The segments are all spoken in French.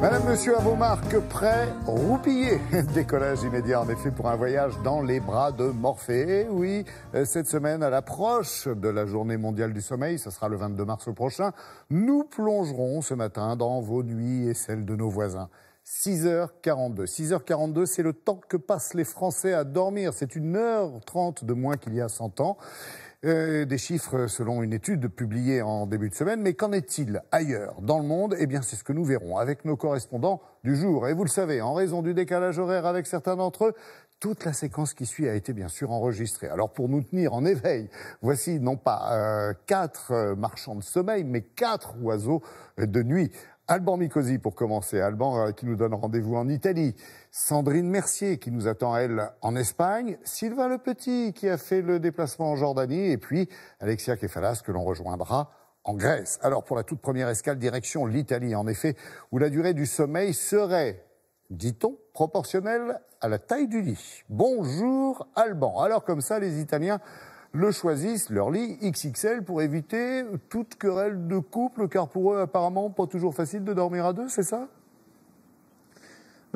Madame, monsieur, à vos marques, prêts, roupillés. Décollage immédiat, en effet, pour un voyage dans les bras de Morphée. Et oui, cette semaine, à l'approche de la journée mondiale du sommeil, ce sera le 22 mars prochain, nous plongerons ce matin dans vos nuits et celles de nos voisins. 6h42. 6h42, c'est le temps que passent les Français à dormir. C'est 1h30 de moins qu'il y a 100 ans. Des chiffres selon une étude publiée en début de semaine. Mais qu'en est-il ailleurs dans le monde? Eh bien, c'est ce que nous verrons avec nos correspondants du jour. Et vous le savez, en raison du décalage horaire avec certains d'entre eux, toute la séquence qui suit a été bien sûr enregistrée. Alors pour nous tenir en éveil, voici non pas 4 marchands de sommeil, mais 4 oiseaux de nuit. Alban Mikosi pour commencer, Alban qui nous donne rendez-vous en Italie, Sandrine Mercier qui nous attend elle en Espagne, Sylvain Le Petit qui a fait le déplacement en Jordanie et puis Alexia Kefalas que l'on rejoindra en Grèce. Alors pour la toute première escale, direction l'Italie en effet, où la durée du sommeil serait, dit-on, proportionnelle à la taille du lit. Bonjour Alban. Alors comme ça les Italiens le choisissent, leur lit XXL, pour éviter toute querelle de couple, car pour eux, apparemment, pas toujours facile de dormir à deux, c'est ça ?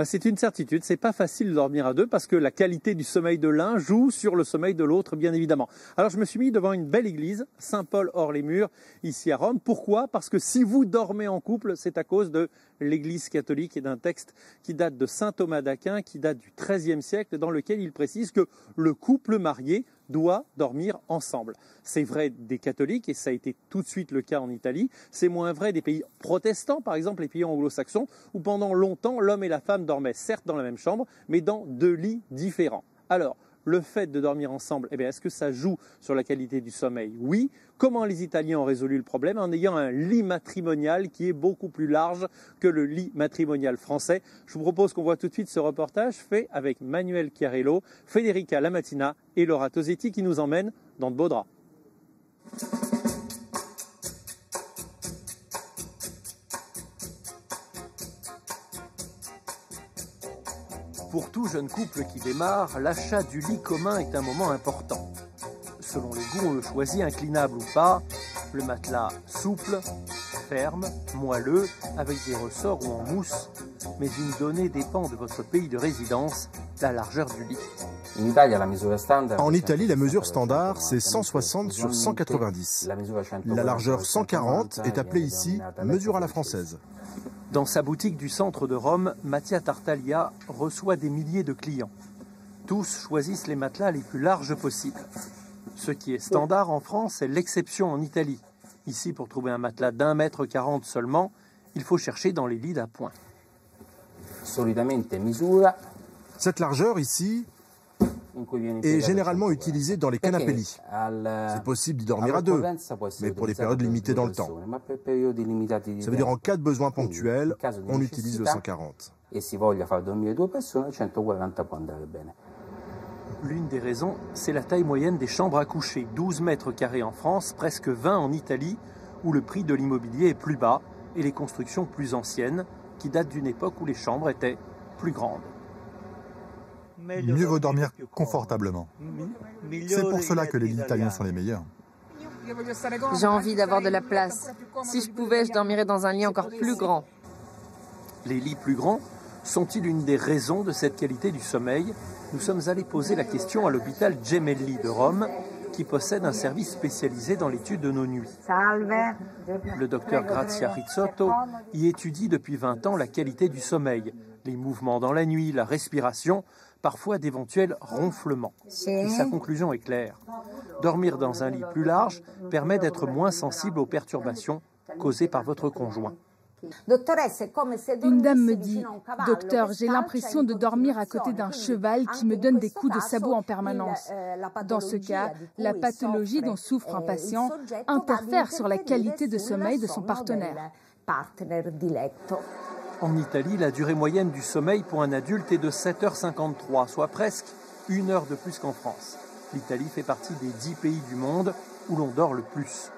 C'est une certitude, c'est pas facile de dormir à deux parce que la qualité du sommeil de l'un joue sur le sommeil de l'autre, bien évidemment. Alors je me suis mis devant une belle église, Saint-Paul hors les murs, ici à Rome. Pourquoi ? Parce que si vous dormez en couple, c'est à cause de l'Église catholique et d'un texte qui date de saint Thomas d'Aquin, qui date du XIIIe siècle, dans lequel il précise que le couple marié doit dormir ensemble. C'est vrai des catholiques, et ça a été tout de suite le cas en Italie. C'est moins vrai des pays protestants, par exemple les pays anglo-saxons, où pendant longtemps, l'homme et la femme dormaient certes dans la même chambre, mais dans 2 lits différents. Alors, le fait de dormir ensemble, est-ce que ça joue sur la qualité du sommeil? Oui. Comment les Italiens ont résolu le problème? En ayant un lit matrimonial qui est beaucoup plus large que le lit matrimonial français. Je vous propose qu'on voit tout de suite ce reportage fait avec Manuel Chiarello, Federica Lamatina et Laura Tosetti qui nous emmènent dans de beaux draps. Pour tout jeune couple qui démarre, l'achat du lit commun est un moment important. Selon les goûts, on le choisit inclinable ou pas, le matelas souple, ferme, moelleux, avec des ressorts ou en mousse. Mais une donnée dépend de votre pays de résidence, la largeur du lit. En Italie, la mesure standard, c'est 160 sur 190. La largeur 140 est appelée ici mesure à la française. Dans sa boutique du centre de Rome, Mattia Tartaglia reçoit des milliers de clients. Tous choisissent les matelas les plus larges possibles. Ce qui est standard en France est l'exception en Italie. Ici, pour trouver un matelas d'1,40 m seulement, il faut chercher dans les lits d'appoint. Cette largeur ici est généralement utilisée dans les canapés lits. C'est possible d'y dormir à deux, mais pour des périodes limitées dans le temps. Ça veut dire en cas de besoin ponctuel, on utilise le 140. L'une des raisons, c'est la taille moyenne des chambres à coucher, 12 mètres carrés en France, presque 20 en Italie, où le prix de l'immobilier est plus bas et les constructions plus anciennes, qui datent d'une époque où les chambres étaient plus grandes. Mieux vaut dormir confortablement. C'est pour cela que les lits italiens sont les meilleurs. J'ai envie d'avoir de la place. Si je pouvais, je dormirais dans un lit encore plus grand. Les lits plus grands sont-ils une des raisons de cette qualité du sommeil? Nous sommes allés poser la question à l'hôpital Gemelli de Rome, qui possède un service spécialisé dans l'étude de nos nuits. Le docteur Grazia Rizzotto y étudie depuis 20 ans la qualité du sommeil, les mouvements dans la nuit, la respiration, parfois d'éventuels ronflements. Et sa conclusion est claire. Dormir dans un lit plus large permet d'être moins sensible aux perturbations causées par votre conjoint. Une dame me dit « Docteur, j'ai l'impression de dormir à côté d'un cheval qui me donne des coups de sabot en permanence. » Dans ce cas, la pathologie dont souffre un patient interfère sur la qualité de sommeil de son partenaire. En Italie, la durée moyenne du sommeil pour un adulte est de 7h53, soit presque 1 heure de plus qu'en France. L'Italie fait partie des 10 pays du monde où l'on dort le plus.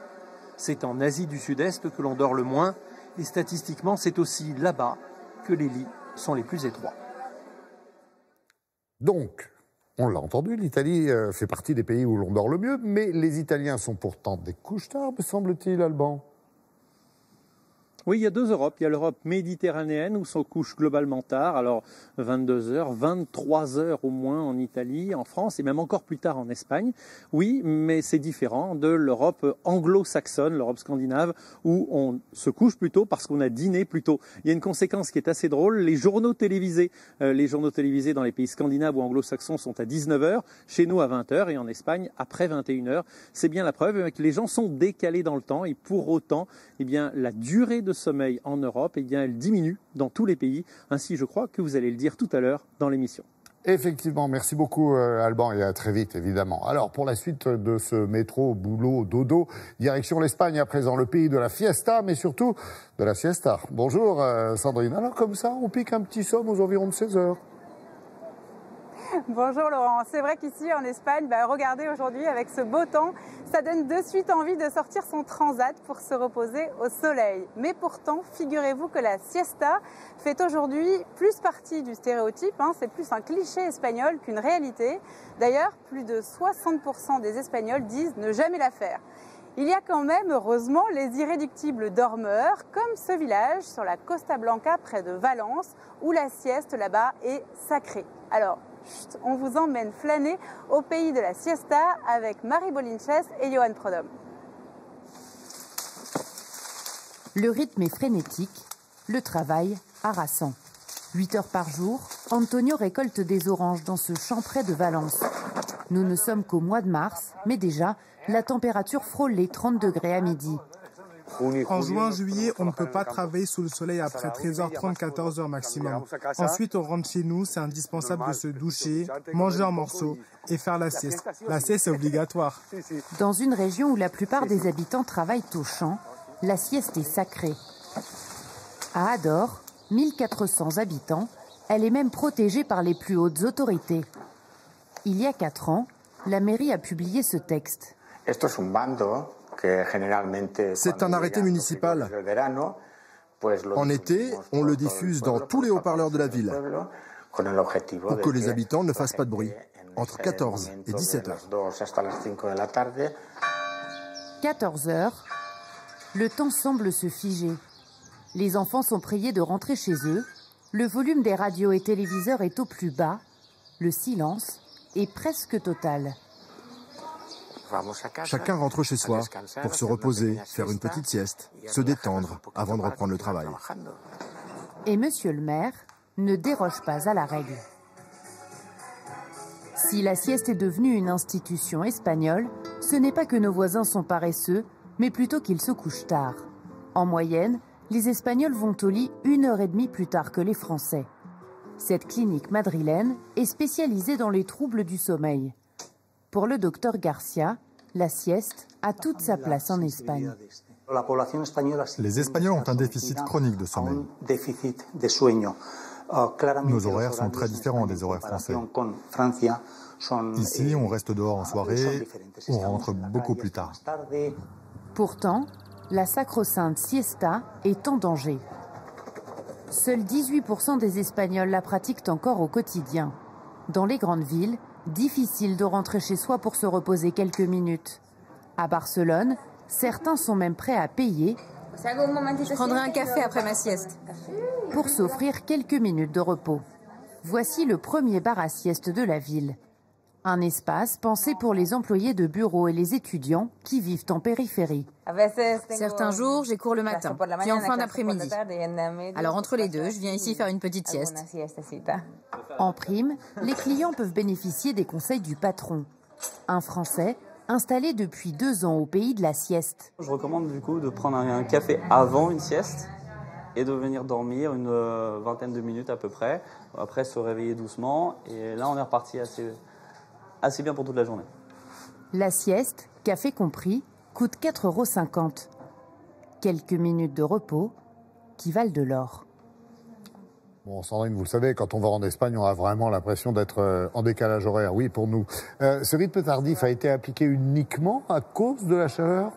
C'est en Asie du Sud-Est que l'on dort le moins, et statistiquement, c'est aussi là-bas que les lits sont les plus étroits. Donc, on l'a entendu, l'Italie fait partie des pays où l'on dort le mieux, mais les Italiens sont pourtant des couches-tard, me semble-t-il, Alban. Oui, il y a deux Europes. Il y a l'Europe méditerranéenne où on couche globalement tard, alors 22h, 23h au moins en Italie, en France et même encore plus tard en Espagne. Oui, mais c'est différent de l'Europe anglo-saxonne, l'Europe scandinave, où on se couche plus tôt parce qu'on a dîné plus tôt. Il y a une conséquence qui est assez drôle. Les journaux télévisés dans les pays scandinaves ou anglo-saxons sont à 19h, chez nous à 20h et en Espagne après 21h. C'est bien la preuve que les gens sont décalés dans le temps et pour autant, eh bien, la durée de sommeil en Europe, eh bien, elle diminue dans tous les pays. Ainsi, je crois que vous allez le dire tout à l'heure dans l'émission. Effectivement, merci beaucoup Alban et à très vite évidemment. Alors pour la suite de ce métro boulot dodo, direction l'Espagne à présent, le pays de la fiesta mais surtout de la siesta. Bonjour Sandrine. Alors comme ça, on pique un petit somme aux environs de 16h. Bonjour Laurent, c'est vrai qu'ici en Espagne, regardez aujourd'hui avec ce beau temps, ça donne de suite envie de sortir son transat pour se reposer au soleil. Mais pourtant, figurez-vous que la siesta fait aujourd'hui plus partie du stéréotype, c'est plus un cliché espagnol qu'une réalité. D'ailleurs, plus de 60% des Espagnols disent ne jamais la faire. Il y a quand même, heureusement, les irréductibles dormeurs, comme ce village sur la Costa Blanca près de Valence, où la sieste là-bas est sacrée. Alors, on vous emmène flâner au pays de la siesta avec Marie Bolinches et Johan Prodhomme. Le rythme est frénétique, le travail harassant. 8 heures par jour, Antonio récolte des oranges dans ce champ près de Valence. Nous ne sommes qu'au mois de mars, mais déjà, la température frôle les 30 degrés à midi. En juin, juillet, on ne peut pas travailler sous le soleil après 13h30, 14h maximum. Ensuite, on rentre chez nous, c'est indispensable de se doucher, manger un morceau et faire la sieste. La sieste est obligatoire. Dans une région où la plupart des habitants travaillent au champ, la sieste est sacrée. À Ador, 1400 habitants, elle est même protégée par les plus hautes autorités. Il y a 4 ans, la mairie a publié ce texte. C'est un arrêté municipal. En été, on le diffuse dans tous les haut-parleurs de la ville pour que les habitants ne fassent pas de bruit entre 14 et 17 heures. 14 heures, le temps semble se figer. Les enfants sont priés de rentrer chez eux, le volume des radios et téléviseurs est au plus bas, le silence est presque total. Chacun rentre chez soi pour se reposer, faire une petite sieste, se détendre avant de reprendre le travail. Et monsieur le maire ne déroge pas à la règle. Si la sieste est devenue une institution espagnole, ce n'est pas que nos voisins sont paresseux, mais plutôt qu'ils se couchent tard. En moyenne, les Espagnols vont au lit 1h30 plus tard que les Français. Cette clinique madrilène est spécialisée dans les troubles du sommeil. Pour le docteur Garcia, la sieste a toute sa place en Espagne. Les Espagnols ont un déficit chronique de sommeil. Nos horaires sont très différents des horaires français. Ici, on reste dehors en soirée, on rentre beaucoup plus tard. Pourtant, la sacro-sainte siesta est en danger. Seuls 18% des Espagnols la pratiquent encore au quotidien. Dans les grandes villes, difficile de rentrer chez soi pour se reposer quelques minutes. À Barcelone, certains sont même prêts à payer. Je prendrai un café après ma sieste. Pour s'offrir quelques minutes de repos. Voici le premier bar à sieste de la ville. Un espace pensé pour les employés de bureau et les étudiants qui vivent en périphérie. Certains jours, j'ai cours le matin, puis en fin d'après-midi. Alors entre les deux, je viens ici faire une petite sieste. En prime, les clients peuvent bénéficier des conseils du patron. Un Français installé depuis 2 ans au pays de la sieste. Je recommande du coup de prendre un café avant une sieste et de venir dormir une vingtaine de minutes à peu près. Après se réveiller doucement et là on est reparti assez bien pour toute la journée. La sieste, café compris, coûte 4,50 €. Quelques minutes de repos qui valent de l'or. Bon, Sandrine, vous le savez, quand on va en Espagne, on a vraiment l'impression d'être en décalage horaire. Oui, pour nous. Ce rythme tardif a été appliqué uniquement à cause de la chaleur ?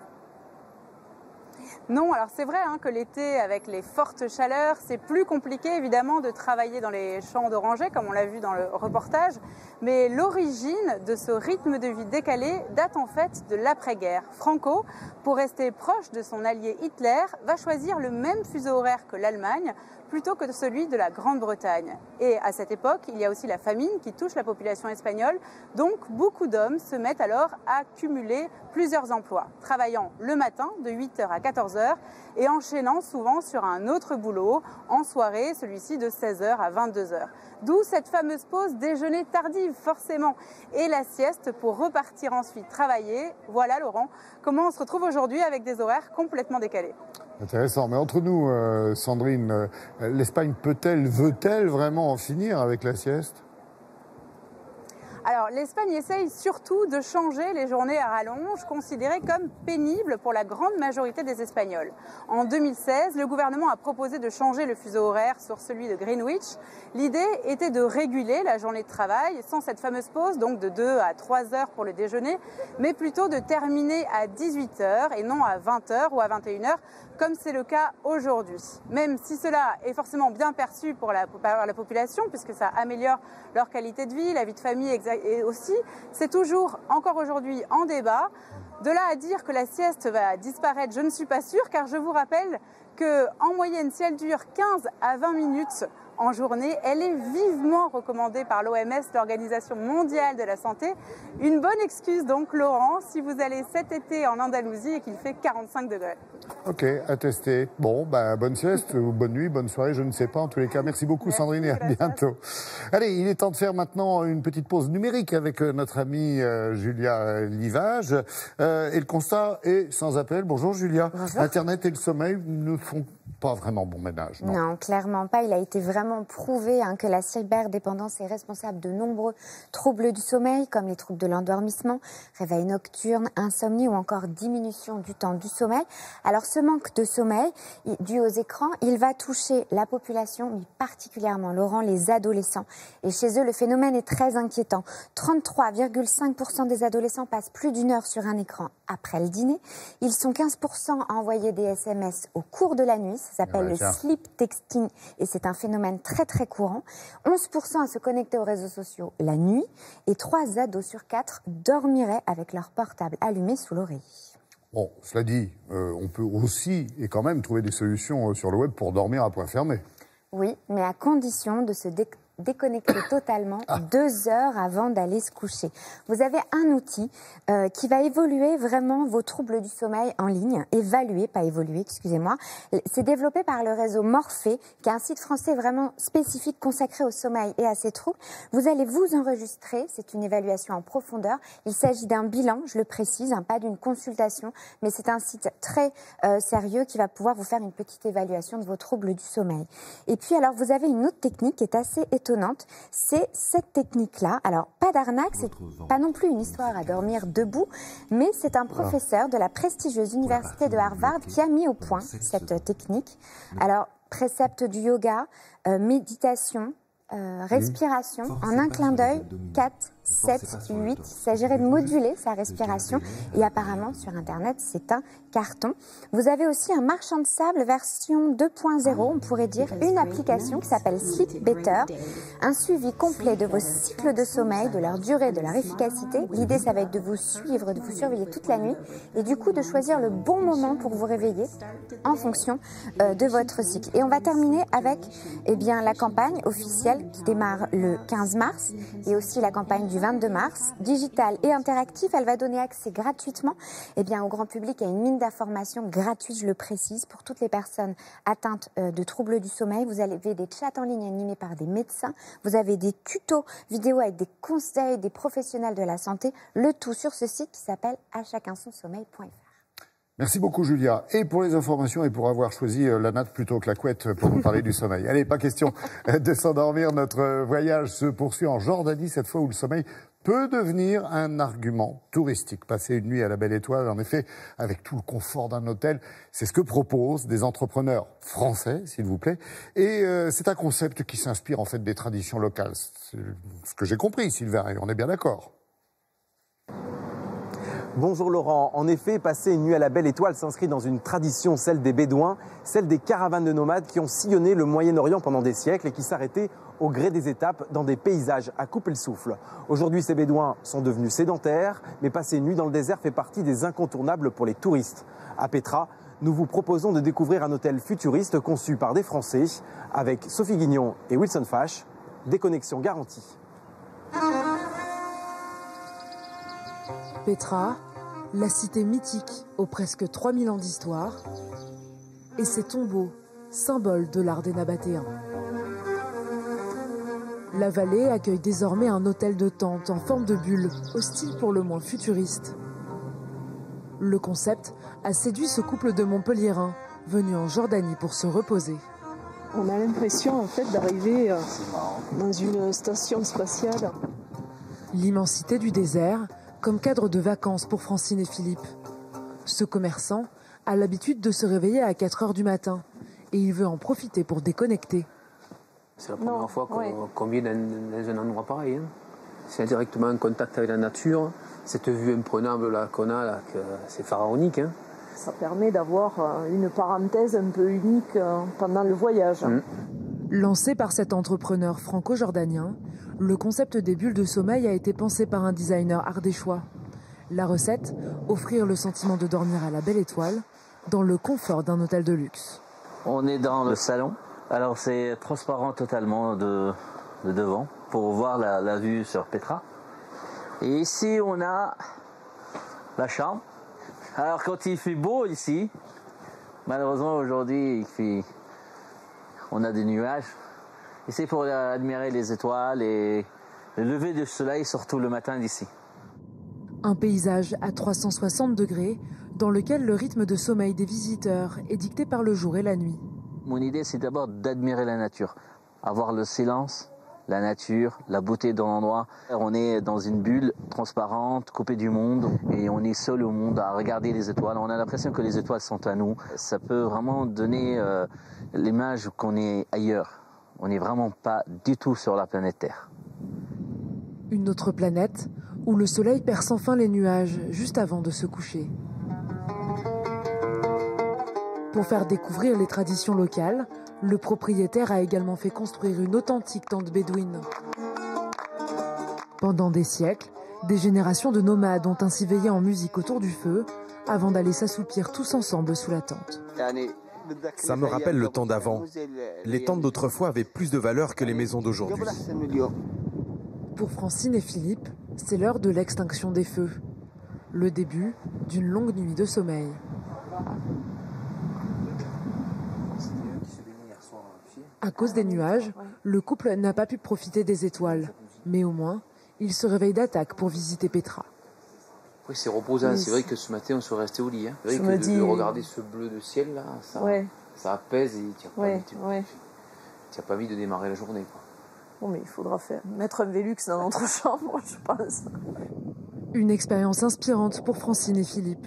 Non, alors c'est vrai que l'été, avec les fortes chaleurs, c'est plus compliqué évidemment de travailler dans les champs d'orangers, comme on l'a vu dans le reportage. Mais l'origine de ce rythme de vie décalé date en fait de l'après-guerre. Franco, pour rester proche de son allié Hitler, va choisir le même fuseau horaire que l'Allemagne, plutôt que celui de la Grande-Bretagne. Et à cette époque, il y a aussi la famine qui touche la population espagnole, donc beaucoup d'hommes se mettent alors à cumuler plusieurs emplois, travaillant le matin de 8h à 14h et enchaînant souvent sur un autre boulot, en soirée, celui-ci de 16h à 22h. D'où cette fameuse pause déjeuner tardive, forcément, et la sieste pour repartir ensuite travailler. Voilà, Laurent, comment on se retrouve aujourd'hui avec des horaires complètement décalés. Intéressant. Mais entre nous, Sandrine, l'Espagne peut-elle, veut-elle vraiment en finir avec la sieste ? Alors, l'Espagne essaye surtout de changer les journées à rallonge, considérées comme pénibles pour la grande majorité des Espagnols. En 2016, le gouvernement a proposé de changer le fuseau horaire sur celui de Greenwich. L'idée était de réguler la journée de travail sans cette fameuse pause, donc de 2 à 3 heures pour le déjeuner, mais plutôt de terminer à 18 heures et non à 20 heures ou à 21 heures, comme c'est le cas aujourd'hui. Même si cela est forcément bien perçu par la population, puisque ça améliore leur qualité de vie, la vie de famille et aussi, c'est toujours, encore aujourd'hui, en débat. De là à dire que la sieste va disparaître, je ne suis pas sûre, car je vous rappelle qu'en moyenne, si elle dure 15 à 20 minutes en journée, elle est vivement recommandée par l'OMS, l'Organisation mondiale de la santé. Une bonne excuse donc, Laurent, si vous allez cet été en Andalousie et qu'il fait 45 degrés. Ok, à tester. Bon, bonne sieste, ou bonne nuit, bonne soirée, je ne sais pas. En tous les cas, merci beaucoup Sandrine et à bientôt. Allez, il est temps de faire maintenant une petite pause numérique avec notre amie Julia Livage. Et le constat est sans appel. Bonjour Julia. Bonjour. Internet et le sommeil ne font pas vraiment bon ménage, non ? Non, clairement pas. Il a été vraiment prouvé que la cyberdépendance est responsable de nombreux troubles du sommeil, comme les troubles de l'endormissement, réveil nocturne, insomnie ou encore diminution du temps du sommeil. Alors ce manque de sommeil dû aux écrans, il va toucher la population, mais particulièrement, Laurent, les adolescents. Et chez eux, le phénomène est très inquiétant. 33,5% des adolescents passent plus d'une heure sur un écran après le dîner. Ils sont 15% à envoyer des SMS au cours de la nuit. Ça s'appelle le sleep texting et c'est un phénomène très très courant. 11% à se connecter aux réseaux sociaux la nuit et 3 ados sur 4 dormiraient avec leur portable allumé sous l'oreiller. Bon, cela dit, on peut aussi et quand même trouver des solutions sur le web pour dormir à point fermé. Oui, mais à condition de se déconnecter totalement 2 heures avant d'aller se coucher. Vous avez un outil qui va évoluer vraiment vos troubles du sommeil en ligne. Évaluer, pas évoluer, excusez-moi. C'est développé par le réseau Morphée, qui est un site français vraiment spécifique consacré au sommeil et à ses troubles. Vous allez vous enregistrer, c'est une évaluation en profondeur. Il s'agit d'un bilan, je le précise, pas d'une consultation, mais c'est un site très sérieux qui va pouvoir vous faire une petite évaluation de vos troubles du sommeil. Et puis alors, vous avez une autre technique qui est assez étonnante, c'est cette technique-là. Alors, pas d'arnaque, c'est pas non plus une histoire à dormir debout, mais c'est un professeur de la prestigieuse université de Harvard qui a mis au point cette technique. Alors, précepte du yoga, méditation, respiration, en un clin d'œil, 4, 7, 8. Il s'agirait de moduler sa respiration et apparemment sur Internet, c'est un carton. Vous avez aussi un marchand de sable version 2.0, on pourrait dire, une application qui s'appelle Sleep Better, un suivi complet de vos cycles de sommeil, de leur durée, de leur efficacité. L'idée, ça va être de vous suivre, de vous surveiller toute la nuit et du coup de choisir le bon moment pour vous réveiller en fonction de votre cycle. Et on va terminer avec la campagne officielle qui démarre le 15 mars et aussi la campagne du 22 mars, digitale et interactive. Elle va donner accès gratuitement au grand public à une mine d'informations gratuite, je le précise, pour toutes les personnes atteintes de troubles du sommeil. Vous avez des chats en ligne animés par des médecins, vous avez des tutos vidéo avec des conseils des professionnels de la santé, le tout sur ce site qui s'appelle achacunsonsommeil.fr. Merci beaucoup Julia. Et pour les informations et pour avoir choisi la natte plutôt que la couette pour nous parler du sommeil. Allez, pas question de s'endormir. Notre voyage se poursuit en Jordanie, cette fois où le sommeil peut devenir un argument touristique. Passer une nuit à la Belle Étoile, en effet, avec tout le confort d'un hôtel, c'est ce que proposent des entrepreneurs français, s'il vous plaît. Et c'est un concept qui s'inspire en fait des traditions locales. C'est ce que j'ai compris, Sylvain, et on est bien d'accord. Bonjour Laurent. En effet, passer une nuit à la Belle Étoile s'inscrit dans une tradition, celle des Bédouins, celle des caravanes de nomades qui ont sillonné le Moyen-Orient pendant des siècles et qui s'arrêtaient au gré des étapes dans des paysages à couper le souffle. Aujourd'hui, ces Bédouins sont devenus sédentaires, mais passer une nuit dans le désert fait partie des incontournables pour les touristes. À Petra, nous vous proposons de découvrir un hôtel futuriste conçu par des Français avec Sophie Guignon et Wilson Fash. Déconnexion garantie. Petra, la cité mythique aux presque 3000 ans d'histoire, et ses tombeaux, symboles de l'art des Nabatéens. La vallée accueille désormais un hôtel de tente en forme de bulle, au style pour le moins futuriste. Le concept a séduit ce couple de Montpelliérains, venus en Jordanie pour se reposer. On a l'impression en fait d'arriver dans une station spatiale. L'immensité du désert comme cadre de vacances pour Francine et Philippe. Ce commerçant a l'habitude de se réveiller à 4 heures du matin et il veut en profiter pour déconnecter. C'est la première fois qu'on vient dans un endroit pareil. C'est directement en contact avec la nature. Cette vue imprenable là, qu'on a, là, c'est pharaonique. Ça permet d'avoir une parenthèse un peu unique pendant le voyage. Lancé par cet entrepreneur franco-jordanien, le concept des bulles de sommeil a été pensé par un designer ardéchois. La recette, offrir le sentiment de dormir à la Belle Étoile dans le confort d'un hôtel de luxe. On est dans le salon. Alors c'est transparent totalement de devant pour voir la vue sur Petra. Et ici on a la chambre. Alors quand il fait beau ici, malheureusement aujourd'hui on a des nuages. Ici pour admirer les étoiles et le lever du soleil, surtout le matin d'ici. Un paysage à 360 degrés dans lequel le rythme de sommeil des visiteurs est dicté par le jour et la nuit. Mon idée, c'est d'abord d'admirer la nature, avoir le silence, la nature, la beauté de l'endroit. On est dans une bulle transparente, coupée du monde, et on est seul au monde à regarder les étoiles. On a l'impression que les étoiles sont à nous. Ça peut vraiment donner l'image qu'on est ailleurs. On n'est vraiment pas du tout sur la planète Terre. Une autre planète où le soleil perce enfin les nuages juste avant de se coucher. Pour faire découvrir les traditions locales, le propriétaire a également fait construire une authentique tente bédouine. Pendant des siècles, des générations de nomades ont ainsi veillé en musique autour du feu avant d'aller s'assoupir tous ensemble sous la tente. Ça me rappelle le temps d'avant. Les tentes d'autrefois avaient plus de valeur que les maisons d'aujourd'hui. Pour Francine et Philippe, c'est l'heure de l'extinction des feux. Le début d'une longue nuit de sommeil. À cause des nuages, le couple n'a pas pu profiter des étoiles. Mais au moins, il se réveille d'attaque pour visiter Petra. Oui, c'est reposant. Oui, c'est vrai que ce matin, on serait resté au lit. C'est vrai que de regarder ce bleu de ciel, là, ça apaise et tu n'as pas envie de démarrer la journée. Quoi. Bon, mais il faudra mettre un Velux dans notre chambre, je pense. Une expérience inspirante pour Francine et Philippe.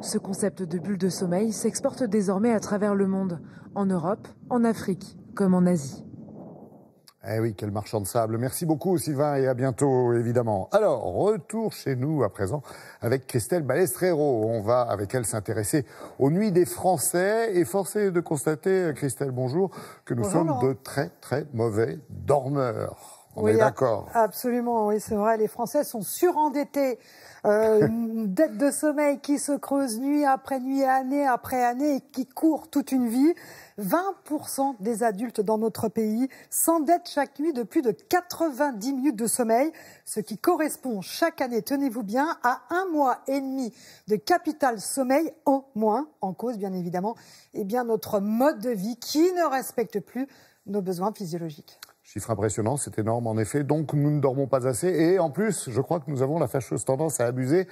Ce concept de bulle de sommeil s'exporte désormais à travers le monde, en Europe, en Afrique, comme en Asie. Eh oui, quel marchand de sable. Merci beaucoup Sylvain et à bientôt évidemment. Alors, retour chez nous à présent avec Christelle Balestrero. On va avec elle s'intéresser aux nuits des Français et force est de constater, Christelle, bonjour, que nous sommes de très très mauvais dormeurs. On est d'accord? Absolument, oui, c'est vrai. Les Français sont surendettés. Une dette de sommeil qui se creuse nuit après nuit, année après année et qui court toute une vie. 20% des adultes dans notre pays s'endettent chaque nuit de plus de 90 minutes de sommeil, ce qui correspond chaque année, tenez-vous bien, à 1 mois et demi de capital sommeil en moins, en cause bien évidemment, et bien notre mode de vie qui ne respecte plus nos besoins physiologiques. Chiffre impressionnant, c'est énorme en effet, donc nous ne dormons pas assez et en plus, je crois que nous avons la fâcheuse tendance à abuser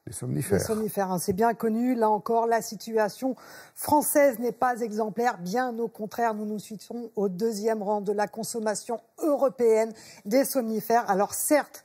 des somnifères. Les somnifères, c'est bien connu. Là encore, la situation française n'est pas exemplaire. Bien au contraire, nous nous situons au 2e rang de la consommation européenne des somnifères. Alors certes,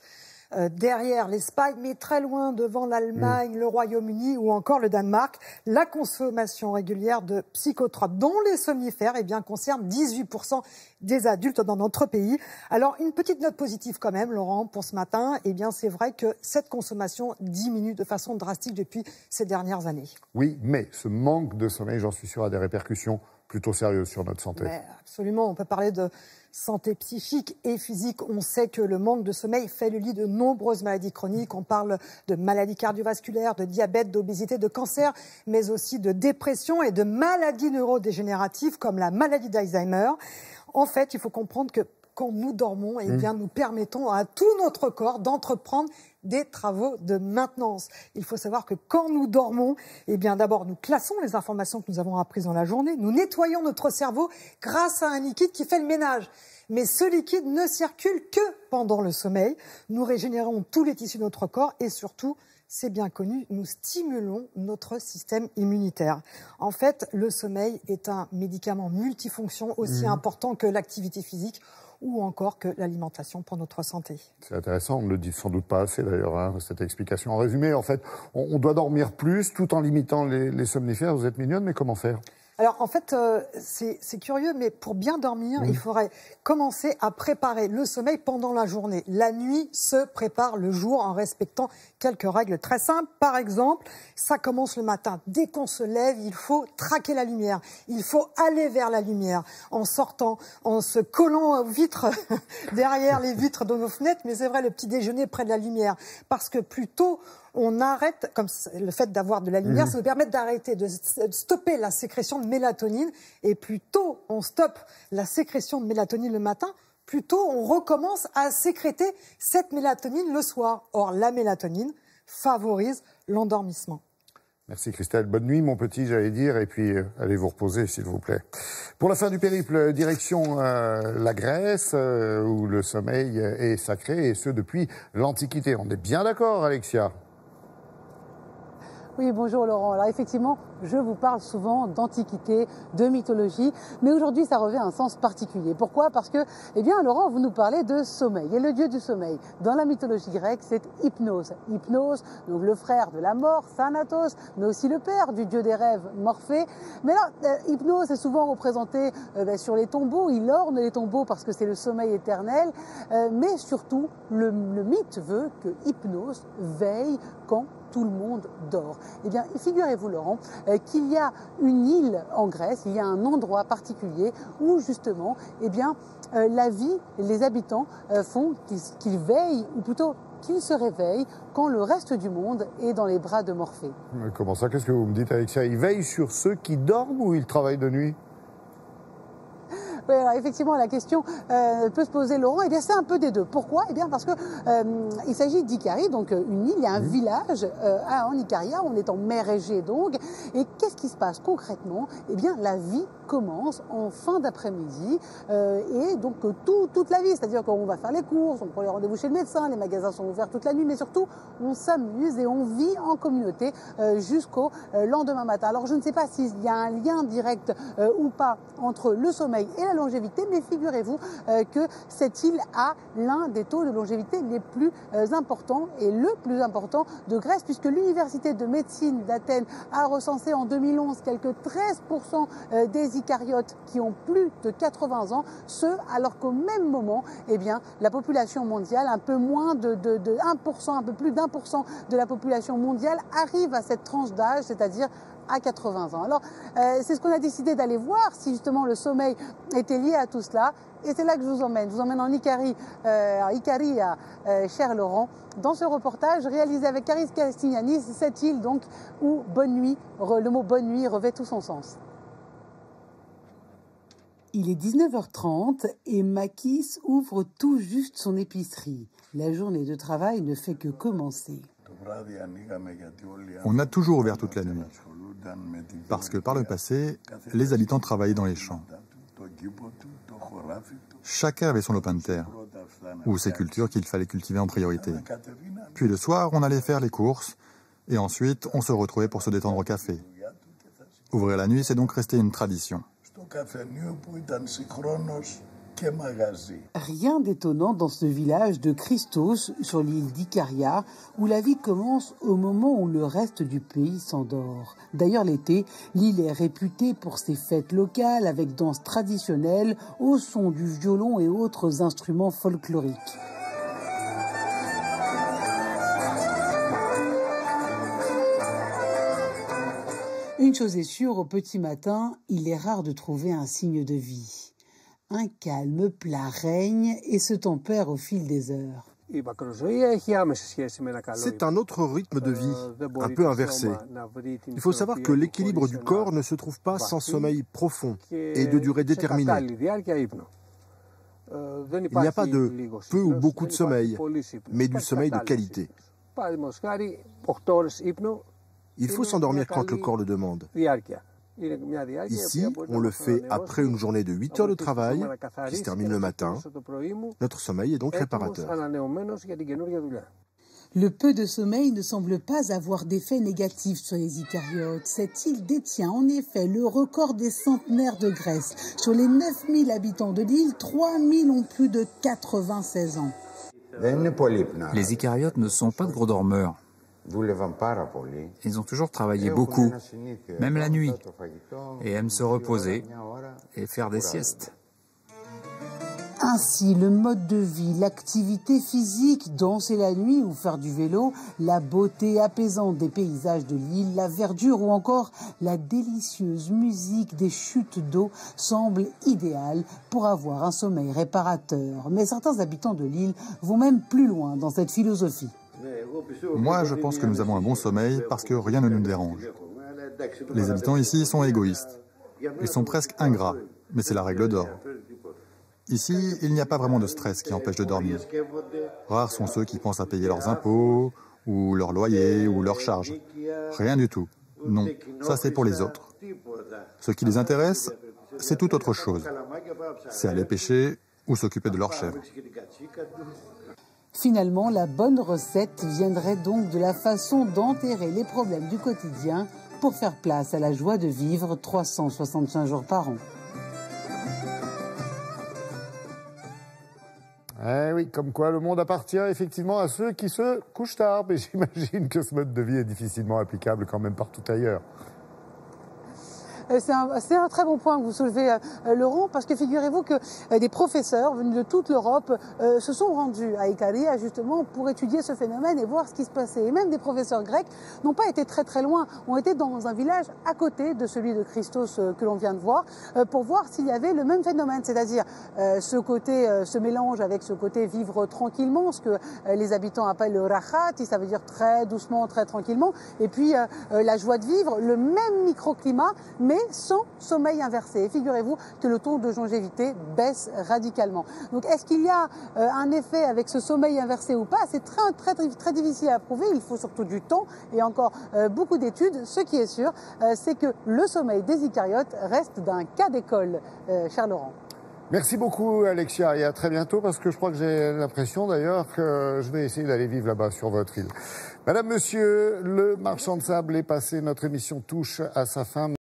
derrière l'Espagne, mais très loin devant l'Allemagne, le Royaume-Uni ou encore le Danemark. La consommation régulière de psychotropes, dont les somnifères, eh bien, concerne 18% des adultes dans notre pays. Alors, une petite note positive quand même, Laurent, pour ce matin. Eh bien, c'est vrai que cette consommation diminue de façon drastique depuis ces dernières années. Oui, mais ce manque de sommeil, j'en suis sûr, a des répercussions plutôt sérieuses sur notre santé. Mais absolument, on peut parler de santé psychique et physique. On sait que le manque de sommeil fait le lit de nombreuses maladies chroniques. On parle de maladies cardiovasculaires, de diabète, d'obésité, de cancer, mais aussi de dépression et de maladies neurodégénératives comme la maladie d'Alzheimer. En fait, il faut comprendre que quand nous dormons, eh bien, nous permettons à tout notre corps d'entreprendre des travaux de maintenance. Il faut savoir que quand nous dormons, eh bien, d'abord, nous classons les informations que nous avons apprises dans la journée, nous nettoyons notre cerveau grâce à un liquide qui fait le ménage. Mais ce liquide ne circule que pendant le sommeil. Nous régénérons tous les tissus de notre corps et surtout, c'est bien connu, nous stimulons notre système immunitaire. En fait, le sommeil est un médicament multifonction aussi important que l'activité physique ou encore que l'alimentation pour notre santé. C'est intéressant, on ne le dit sans doute pas assez d'ailleurs, cette explication. En résumé, en fait, on doit dormir plus tout en limitant les somnifères. Vous êtes mignonne, mais comment faire ? Alors, en fait, c'est curieux, mais pour bien dormir, il faudrait commencer à préparer le sommeil pendant la journée. La nuit se prépare le jour en respectant quelques règles très simples. Par exemple, ça commence le matin. Dès qu'on se lève, il faut traquer la lumière. Il faut aller vers la lumière en sortant, en se collant aux vitres, derrière les vitres de nos fenêtres. Mais c'est vrai, le petit déjeuner près de la lumière. Parce que plus tôt on arrête, comme le fait d'avoir de la lumière, ça nous permet d'arrêter, de stopper la sécrétion de mélatonine. Et plus tôt on stoppe la sécrétion de mélatonine le matin, plus tôt on recommence à sécréter cette mélatonine le soir. Or, la mélatonine favorise l'endormissement. Merci Christelle. Bonne nuit mon petit, j'allais dire, et puis allez vous reposer s'il vous plaît. Pour la fin du périple, direction la Grèce, où le sommeil est sacré, et ce depuis l'Antiquité. On est bien d'accord, Alexia ? Oui, bonjour Laurent. Alors effectivement, je vous parle souvent d'antiquité, de mythologie, mais aujourd'hui ça revêt un sens particulier. Pourquoi ? Parce que, eh bien Laurent, vous nous parlez de sommeil, et le dieu du sommeil. Dans la mythologie grecque, c'est Hypnose. Hypnose, donc le frère de la mort, Thanatos, mais aussi le père du dieu des rêves, Morphée. Mais là, Hypnose est souvent représenté sur les tombeaux, il orne les tombeaux parce que c'est le sommeil éternel, mais surtout, le mythe veut que Hypnose veille quand tout le monde dort. Eh bien, figurez-vous, Laurent, qu'il y a une île en Grèce, il y a un endroit particulier où, justement, eh bien, la vie, les habitants font qu'ils veillent, ou plutôt qu'ils se réveillent quand le reste du monde est dans les bras de Morphée. Mais comment ça ? Qu'est-ce que vous me dites avec ça ? Ils veillent sur ceux qui dorment ou ils travaillent de nuit ? Oui, alors effectivement, la question peut se poser, Laurent. Eh bien, c'est un peu des deux. Pourquoi ? Eh bien, parce que il s'agit d'Icarie, donc une île. Il y a un village en Icaria. On est en mer Égée, donc. Et qu'est-ce qui se passe concrètement ? Eh bien, la vie commence en fin d'après-midi et donc toute la vie. C'est-à-dire qu'on va faire les courses, on prend les rendez-vous chez le médecin, les magasins sont ouverts toute la nuit, mais surtout, on s'amuse et on vit en communauté jusqu'au lendemain matin. Alors, je ne sais pas s'il y a un lien direct ou pas entre le sommeil et la longévité, mais figurez-vous que cette île a l'un des taux de longévité les plus importants et le plus important de Grèce, puisque l'université de médecine d'Athènes a recensé en 2011 quelques 13% des Icariotes qui ont plus de 80 ans, alors qu'au même moment, eh bien, la population mondiale, un peu moins de 1%, un peu plus d'1% de la population mondiale arrive à cette tranche d'âge, c'est-à-dire à 80 ans. Alors, c'est ce qu'on a décidé d'aller voir, si justement le sommeil était lié à tout cela. Et c'est là que je vous emmène. Je vous emmène en Icarie, cher Laurent, dans ce reportage réalisé avec Caris Castiglianis, cette île donc où bonne nuit, le mot bonne nuit revêt tout son sens. Il est 19h30 et Makis ouvre tout juste son épicerie. La journée de travail ne fait que commencer. On a toujours ouvert toute la nuit, parce que par le passé, les habitants travaillaient dans les champs. Chacun avait son lopin de terre, ou ses cultures qu'il fallait cultiver en priorité. Puis le soir, on allait faire les courses, et ensuite, on se retrouvait pour se détendre au café. Ouvrir la nuit, c'est donc resté une tradition. Rien d'étonnant dans ce village de Christos, sur l'île d'Ikaria, où la vie commence au moment où le reste du pays s'endort. D'ailleurs, l'été, l'île est réputée pour ses fêtes locales avec danses traditionnelles au son du violon et autres instruments folkloriques. Une chose est sûre, au petit matin, il est rare de trouver un signe de vie. Un calme plat règne et se tempère au fil des heures. C'est un autre rythme de vie, un peu inversé. Il faut savoir que l'équilibre du corps ne se trouve pas sans sommeil profond et de durée déterminée. Il n'y a pas de peu ou beaucoup de sommeil, mais du sommeil de qualité. Il faut s'endormir quand le corps le demande. Ici, on le fait après une journée de 8 heures de travail, qui se termine le matin. Notre sommeil est donc réparateur. Le peu de sommeil ne semble pas avoir d'effet négatif sur les eucaryotes. Cette île détient en effet le record des centenaires de Grèce. Sur les 9000 habitants de l'île, 3000 ont plus de 96 ans. Les eucaryotes ne sont pas de gros dormeurs. Ils ont toujours travaillé beaucoup, même la nuit, et aiment se reposer et faire des siestes. Ainsi, le mode de vie, l'activité physique, danser la nuit ou faire du vélo, la beauté apaisante des paysages de l'île, la verdure ou encore la délicieuse musique des chutes d'eau semblent idéales pour avoir un sommeil réparateur. Mais certains habitants de l'île vont même plus loin dans cette philosophie. Moi, je pense que nous avons un bon sommeil parce que rien ne nous dérange. Les habitants ici sont égoïstes. Ils sont presque ingrats, mais c'est la règle d'or. Ici, il n'y a pas vraiment de stress qui empêche de dormir. Rares sont ceux qui pensent à payer leurs impôts, ou leur loyer, ou leurs charges. Rien du tout. Non, ça c'est pour les autres. Ce qui les intéresse, c'est tout autre chose. C'est aller pêcher ou s'occuper de leurs chèvres. Finalement, la bonne recette viendrait donc de la façon d'enterrer les problèmes du quotidien pour faire place à la joie de vivre 365 jours par an. Eh oui, comme quoi le monde appartient effectivement à ceux qui se couchent tard. Mais j'imagine que ce mode de vie est difficilement applicable quand même partout ailleurs. C'est un très bon point que vous soulevez, Laurent, parce que figurez-vous que des professeurs venus de toute l'Europe se sont rendus à Ikaria justement pour étudier ce phénomène et voir ce qui se passait. Et même des professeurs grecs n'ont pas été très loin, ont été dans un village à côté de celui de Christos que l'on vient de voir, pour voir s'il y avait le même phénomène, c'est-à-dire ce mélange avec ce côté vivre tranquillement, ce que les habitants appellent le rachati, ça veut dire très doucement, très tranquillement, et puis la joie de vivre, le même microclimat, mais sans sommeil inversé. Et figurez-vous que le taux de longévité baisse radicalement. Donc est-ce qu'il y a un effet avec ce sommeil inversé ou pas? C'est très difficile à prouver. Il faut surtout du temps et encore beaucoup d'études. Ce qui est sûr, c'est que le sommeil des eucaryotes reste d'un cas d'école, cher Laurent. Merci beaucoup Alexia et à très bientôt parce que je crois que j'ai l'impression d'ailleurs que je vais essayer d'aller vivre là-bas sur votre île. Madame, Monsieur, le marchand de sable est passé. Notre émission touche à sa fin.